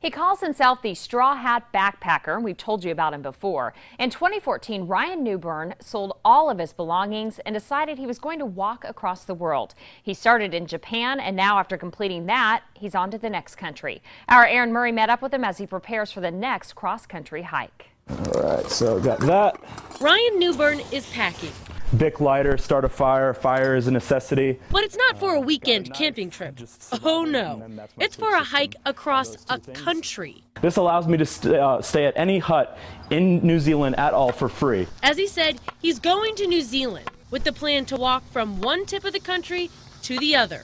He calls himself the Straw Hat Backpacker. We've told you about him before. In 2014, Ryan Newburn sold all of his belongings and decided he was going to walk across the world. He started in Japan, and now after completing that, he's on to the next country. Our Aaron Murray met up with him as he prepares for the next cross-country hike. All right, so got that. Ryan Newburn is packing. Bic lighter, start a fire. Fire is a necessity. But it's not for a weekend camping trip. Oh no, it's for a hike across a country. This allows me to stay at any hut in New Zealand at all for free. As he said, he's going to New Zealand with the plan to walk from one tip of the country to the other.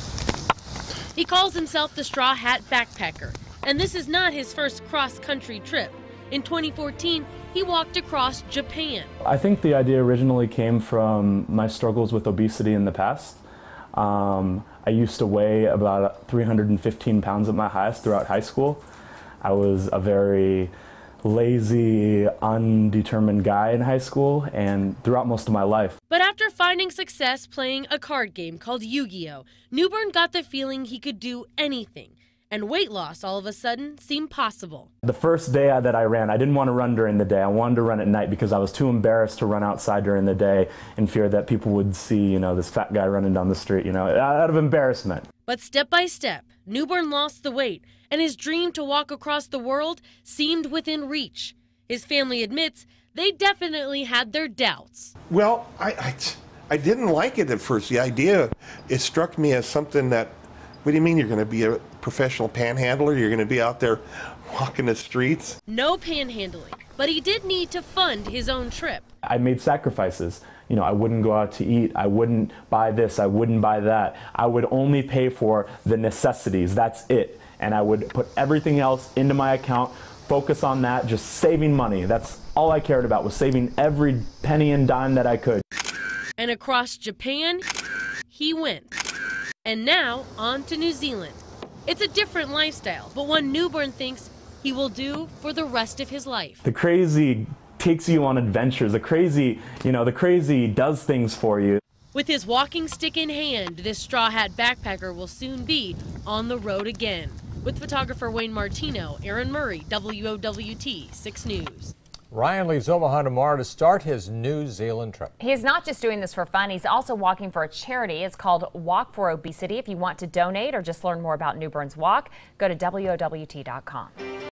He calls himself the Straw Hat Backpacker, and this is not his first cross-country trip. In 2014, he walked across Japan. I think the idea originally came from my struggles with obesity in the past. I used to weigh about 315 pounds at my highest throughout high school. I was a very lazy, undetermined guy in high school and throughout most of my life. But after finding success playing a card game called Yu-Gi-Oh, Newburn got the feeling he could do anything. And weight loss all of a sudden seemed possible. The first day that I ran, I didn't want to run during the day. I wanted to run at night because I was too embarrassed to run outside during the day in fear that people would see, this fat guy running down the street, out of embarrassment. But step by step, Newburn lost the weight, and his dream to walk across the world seemed within reach. His family admits they definitely had their doubts. Well, I didn't like it at first. The idea, it struck me as something that, what do you mean you're going to be a professional panhandler? You're going to be out there walking the streets? No panhandling, but he did need to fund his own trip. I made sacrifices. I wouldn't go out to eat. I wouldn't buy this. I wouldn't buy that. I would only pay for the necessities. That's it. And I would put everything else into my account, focus on that, just saving money. That's all I cared about, was saving every penny and dime that I could. And across Japan, he went. And now, on to New Zealand. It's a different lifestyle, but one Newburn thinks he will do for the rest of his life. The crazy takes you on adventures. The crazy does things for you. With his walking stick in hand, this Straw Hat Backpacker will soon be on the road again. With photographer Wayne Martino, Aaron Murray, WOWT 6 News. Ryan leaves Omaha tomorrow to start his New Zealand trip. He's not just doing this for fun. He's also walking for a charity. It's called Walk for Obesity. If you want to donate or just learn more about Newburn's walk, go to WOWT.com.